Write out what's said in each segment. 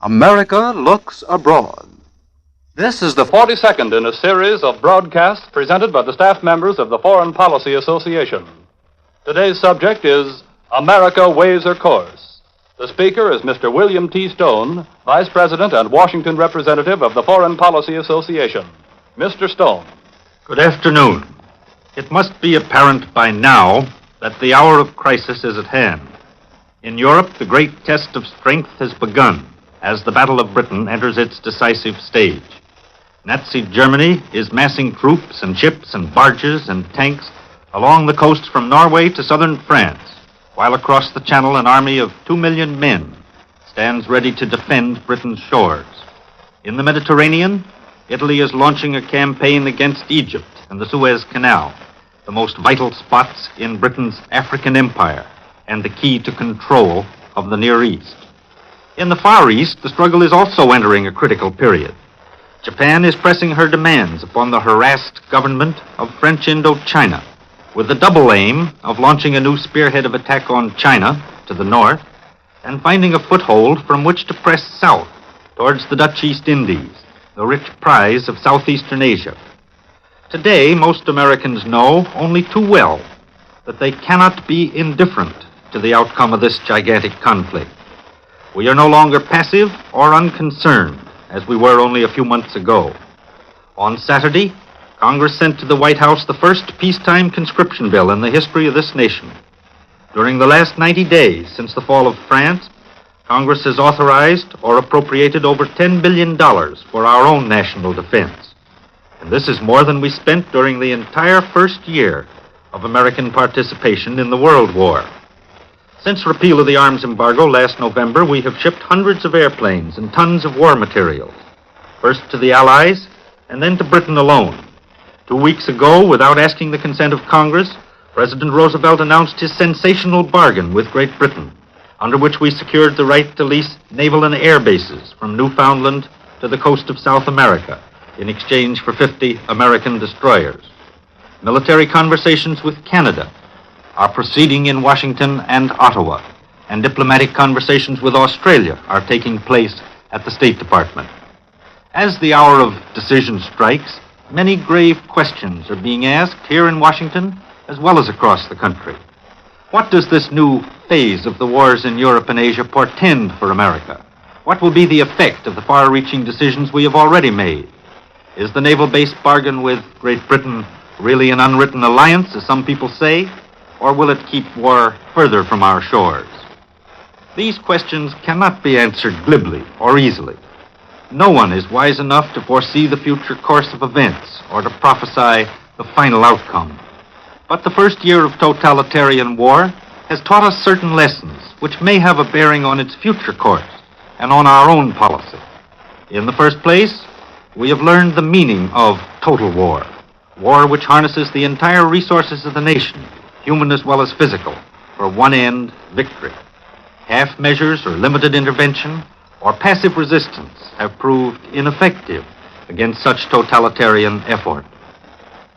America Looks Abroad. This is the 42nd in a series of broadcasts presented by the staff members of the Foreign Policy Association. Today's subject is America Weighs Her Course. The speaker is Mr. William T. Stone, Vice President and Washington Representative of the Foreign Policy Association. Mr. Stone. Good afternoon. It must be apparent by now that the hour of crisis is at hand. In Europe, the great test of strength has begun as the Battle of Britain enters its decisive stage. Nazi Germany is massing troops and ships and barges and tanks along the coast from Norway to southern France, while across the Channel an army of 2 million men stands ready to defend Britain's shores. In the Mediterranean, Italy is launching a campaign against Egypt and the Suez Canal, the most vital spots in Britain's African empire and the key to control of the Near East. In the Far East, the struggle is also entering a critical period. Japan is pressing her demands upon the harassed government of French Indochina, with the double aim of launching a new spearhead of attack on China to the north and finding a foothold from which to press south towards the Dutch East Indies, the rich prize of southeastern Asia. Today, most Americans know only too well that they cannot be indifferent to the outcome of this gigantic conflict. We are no longer passive or unconcerned, as we were only a few months ago. On Saturday, Congress sent to the White House the first peacetime conscription bill in the history of this nation. During the last 90 days since the fall of France, Congress has authorized or appropriated over $10 billion for our own national defense. And this is more than we spent during the entire first year of American participation in the World War. Since repeal of the arms embargo last November, we have shipped hundreds of airplanes and tons of war materials, first to the Allies and then to Britain alone. 2 weeks ago, without asking the consent of Congress, President Roosevelt announced his sensational bargain with Great Britain, under which we secured the right to lease naval and air bases from Newfoundland to the coast of South America in exchange for 50 American destroyers. Military conversations with Canada are proceeding in Washington and Ottawa, and diplomatic conversations with Australia are taking place at the State Department. As the hour of decision strikes, many grave questions are being asked here in Washington as well as across the country. What does this new phase of the wars in Europe and Asia portend for America? What will be the effect of the far-reaching decisions we have already made? Is the naval-based bargain with Great Britain really an unwritten alliance, as some people say, or will it keep war further from our shores? These questions cannot be answered glibly or easily. No one is wise enough to foresee the future course of events or to prophesy the final outcome. But the first year of totalitarian war has taught us certain lessons which may have a bearing on its future course and on our own policy. In the first place, we have learned the meaning of total war, war which harnesses the entire resources of the nation, human as well as physical, for one end, victory. Half measures or limited intervention or passive resistance have proved ineffective against such totalitarian effort.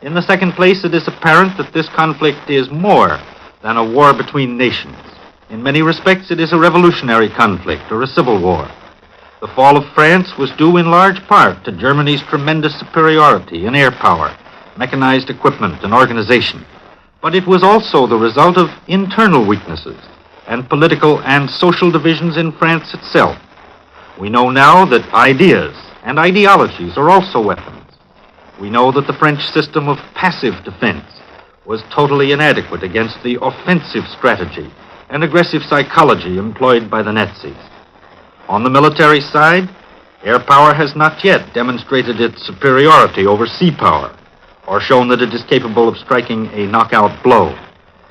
In the second place, it is apparent that this conflict is more than a war between nations. In many respects, it is a revolutionary conflict or a civil war. The fall of France was due in large part to Germany's tremendous superiority in air power, mechanized equipment, and organization. But it was also the result of internal weaknesses and political and social divisions in France itself. We know now that ideas and ideologies are also weapons. We know that the French system of passive defense was totally inadequate against the offensive strategy and aggressive psychology employed by the Nazis. On the military side, air power has not yet demonstrated its superiority over sea power, or shown that it is capable of striking a knockout blow,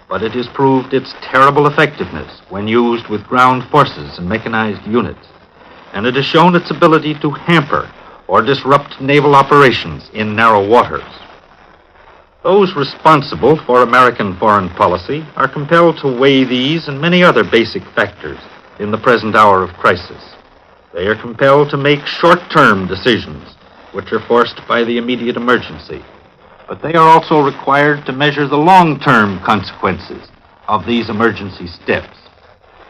but it has proved its terrible effectiveness when used with ground forces and mechanized units, and it has shown its ability to hamper or disrupt naval operations in narrow waters. Those responsible for American foreign policy are compelled to weigh these and many other basic factors in the present hour of crisis. They are compelled to make short-term decisions, which are forced by the immediate emergency. But they are also required to measure the long-term consequences of these emergency steps.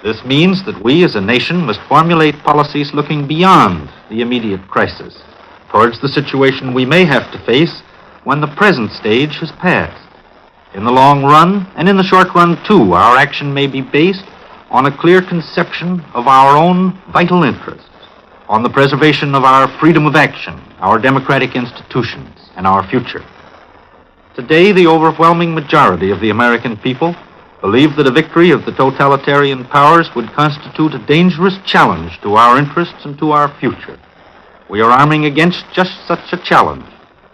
This means that we as a nation must formulate policies looking beyond the immediate crisis, towards the situation we may have to face when the present stage has passed. In the long run, and in the short run too, our action may be based on a clear conception of our own vital interests, on the preservation of our freedom of action, our democratic institutions, and our future. Today, the overwhelming majority of the American people believe that a victory of the totalitarian powers would constitute a dangerous challenge to our interests and to our future. We are arming against just such a challenge,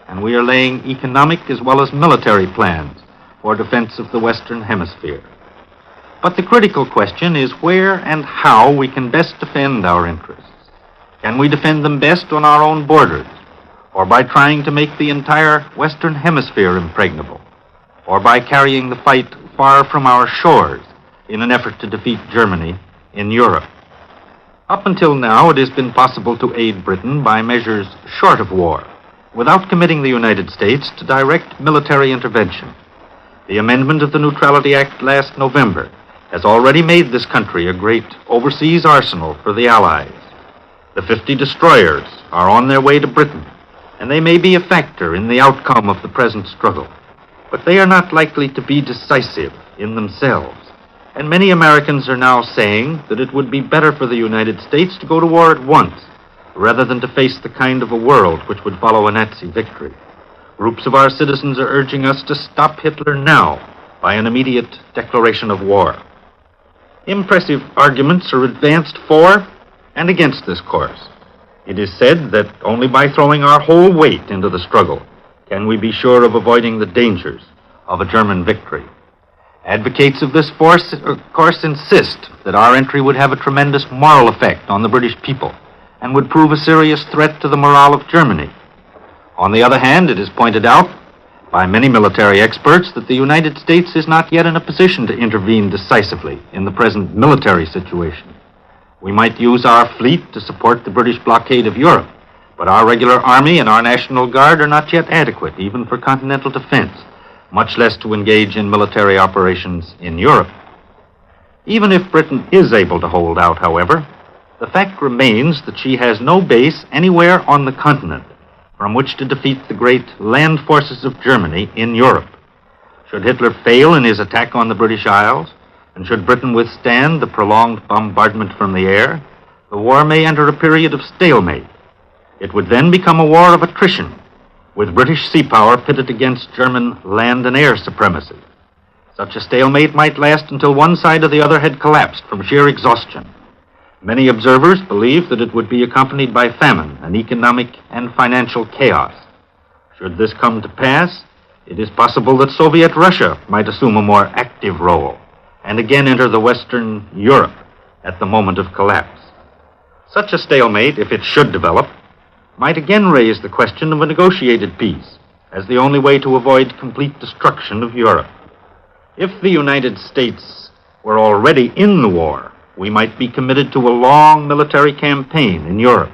and we are laying economic as well as military plans for defense of the Western Hemisphere. But the critical question is where and how we can best defend our interests. Can we defend them best on our own borders, or by trying to make the entire Western Hemisphere impregnable, or by carrying the fight far from our shores in an effort to defeat Germany in Europe? Up until now, it has been possible to aid Britain by measures short of war, without committing the United States to direct military intervention. The amendment of the Neutrality Act last November has already made this country a great overseas arsenal for the Allies. The 50 destroyers are on their way to Britain, and they may be a factor in the outcome of the present struggle. But they are not likely to be decisive in themselves. And many Americans are now saying that it would be better for the United States to go to war at once, rather than to face the kind of a world which would follow a Nazi victory. Groups of our citizens are urging us to stop Hitler now by an immediate declaration of war. Impressive arguments are advanced for and against this course. It is said that only by throwing our whole weight into the struggle can we be sure of avoiding the dangers of a German victory. Advocates of this course insist that our entry would have a tremendous moral effect on the British people and would prove a serious threat to the morale of Germany. On the other hand, it is pointed out by many military experts that the United States is not yet in a position to intervene decisively in the present military situation. We might use our fleet to support the British blockade of Europe, but our regular army and our National Guard are not yet adequate even for continental defense, much less to engage in military operations in Europe. Even if Britain is able to hold out, however, the fact remains that she has no base anywhere on the continent from which to defeat the great land forces of Germany in Europe. Should Hitler fail in his attack on the British Isles, and should Britain withstand the prolonged bombardment from the air, the war may enter a period of stalemate. It would then become a war of attrition, with British sea power pitted against German land and air supremacy. Such a stalemate might last until one side or the other had collapsed from sheer exhaustion. Many observers believe that it would be accompanied by famine and economic and financial chaos. Should this come to pass, it is possible that Soviet Russia might assume a more active role and again enter the Western Europe at the moment of collapse. Such a stalemate, if it should develop, might again raise the question of a negotiated peace as the only way to avoid complete destruction of Europe. If the United States were already in the war, we might be committed to a long military campaign in Europe.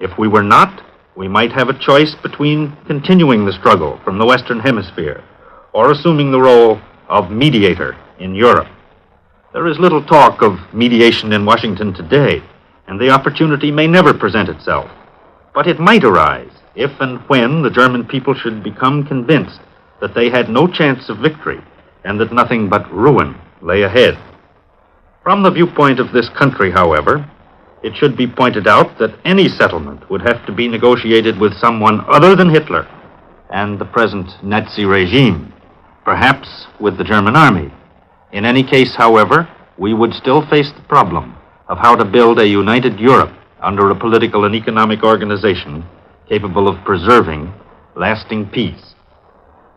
If we were not, we might have a choice between continuing the struggle from the Western Hemisphere or assuming the role of mediator in Europe. There is little talk of mediation in Washington today, and the opportunity may never present itself. But it might arise if and when the German people should become convinced that they had no chance of victory and that nothing but ruin lay ahead. From the viewpoint of this country, however, it should be pointed out that any settlement would have to be negotiated with someone other than Hitler and the present Nazi regime, perhaps with the German army. In any case, however, we would still face the problem of how to build a united Europe under a political and economic organization capable of preserving lasting peace.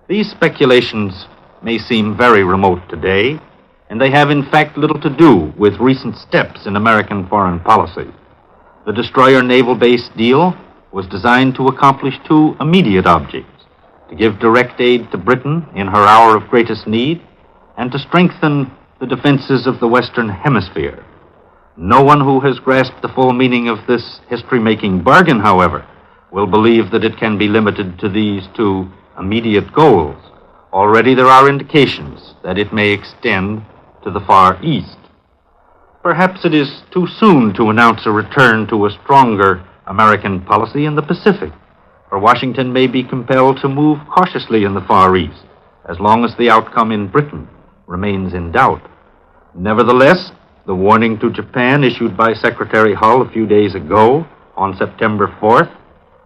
These speculations may seem very remote today, and they have in fact little to do with recent steps in American foreign policy. The destroyer naval base deal was designed to accomplish two immediate objects: to give direct aid to Britain in her hour of greatest need, and to strengthen the defenses of the Western Hemisphere. No one who has grasped the full meaning of this history-making bargain, however, will believe that it can be limited to these two immediate goals. Already there are indications that it may extend to the Far East. perhaps it is too soon to announce a return to a stronger American policy in the Pacific, for Washington may be compelled to move cautiously in the Far East, as long as the outcome in Britain remains in doubt. Nevertheless, the warning to Japan issued by Secretary Hull a few days ago, on September 4th,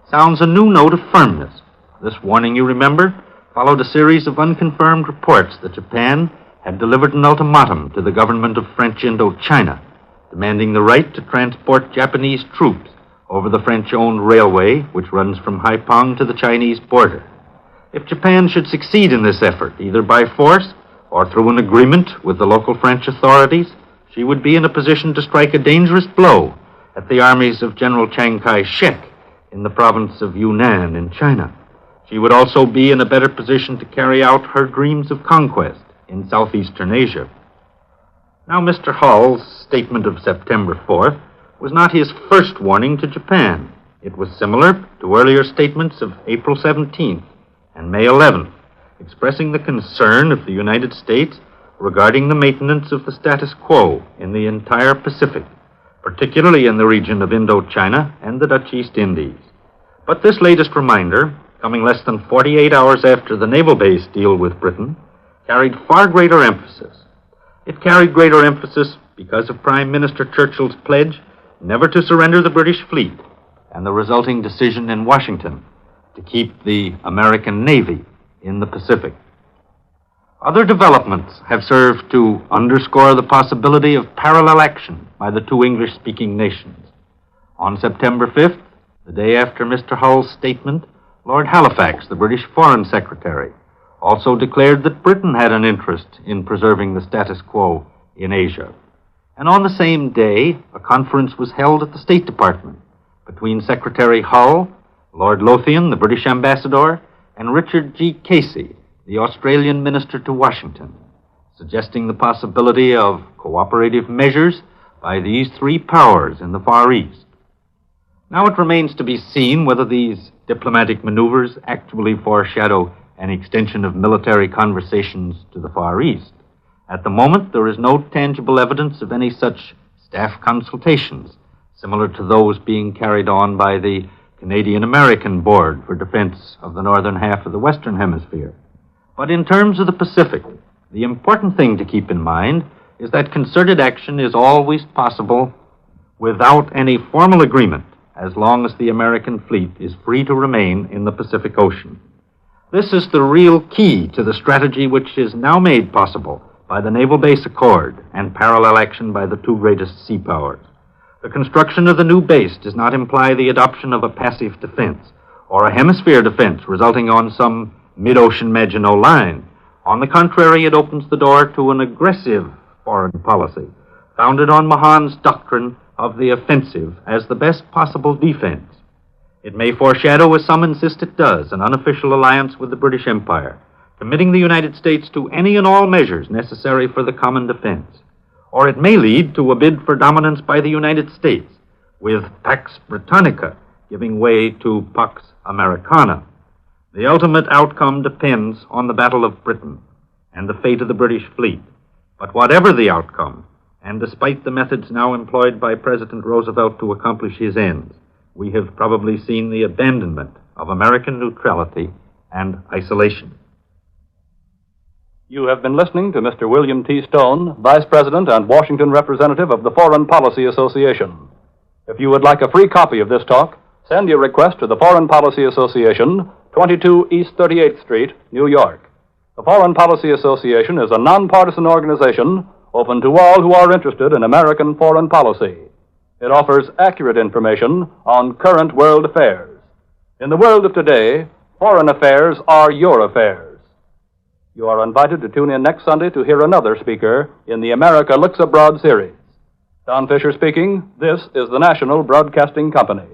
sounds a new note of firmness. This warning, you remember, followed a series of unconfirmed reports that Japan had delivered an ultimatum to the government of French Indochina, demanding the right to transport Japanese troops over the French-owned railway which runs from Haiphong to the Chinese border. If Japan should succeed in this effort, either by force or through an agreement with the local French authorities, she would be in a position to strike a dangerous blow at the armies of General Chiang Kai-shek in the province of Yunnan in China. She would also be in a better position to carry out her dreams of conquest in southeastern Asia. Now, Mr. Hull's statement of September 4th was not his first warning to Japan. It was similar to earlier statements of April 17th and May 11th, expressing the concern of the United States regarding the maintenance of the status quo in the entire Pacific, particularly in the region of Indochina and the Dutch East Indies. But this latest reminder, coming less than 48 hours after the naval base deal with Britain, carried far greater emphasis. It carried greater emphasis because of Prime Minister Churchill's pledge never to surrender the British fleet and the resulting decision in Washington to keep the American Navy in the Pacific. Other developments have served to underscore the possibility of parallel action by the two English-speaking nations. On September 5th, the day after Mr. Hull's statement, Lord Halifax, the British Foreign Secretary, also declared that Britain had an interest in preserving the status quo in Asia. And on the same day, a conference was held at the State Department between Secretary Hull, Lord Lothian, the British ambassador, and Richard G. Casey, the Australian minister to Washington, suggesting the possibility of cooperative measures by these three powers in the Far East. Now it remains to be seen whether these diplomatic maneuvers actually foreshadow an extension of military conversations to the Far East. At the moment, there is no tangible evidence of any such staff consultations, similar to those being carried on by the Canadian-American Board for Defense of the northern half of the Western Hemisphere. But in terms of the Pacific, the important thing to keep in mind is that concerted action is always possible without any formal agreement, as long as the American fleet is free to remain in the Pacific Ocean. This is the real key to the strategy which is now made possible by the Naval Base Accord and parallel action by the two greatest sea powers. The construction of the new base does not imply the adoption of a passive defense or a hemisphere defense resulting on some mid-ocean Maginot Line. On the contrary, it opens the door to an aggressive foreign policy founded on Mahan's doctrine of the offensive as the best possible defense. It may foreshadow, as some insist it does, an unofficial alliance with the British Empire, committing the United States to any and all measures necessary for the common defense. Or it may lead to a bid for dominance by the United States, with Pax Britannica giving way to Pax Americana. The ultimate outcome depends on the Battle of Britain and the fate of the British fleet. But whatever the outcome, and despite the methods now employed by President Roosevelt to accomplish his ends, we have probably seen the abandonment of American neutrality and isolation. You have been listening to Mr. William T. Stone, Vice President and Washington Representative of the Foreign Policy Association. If you would like a free copy of this talk, send your request to the Foreign Policy Association, 22 East 38th Street, New York. The Foreign Policy Association is a nonpartisan organization open to all who are interested in American foreign policy. It offers accurate information on current world affairs. In the world of today, foreign affairs are your affairs. You are invited to tune in next Sunday to hear another speaker in the America Looks Abroad series. Don Fisher speaking. This is the National Broadcasting Company.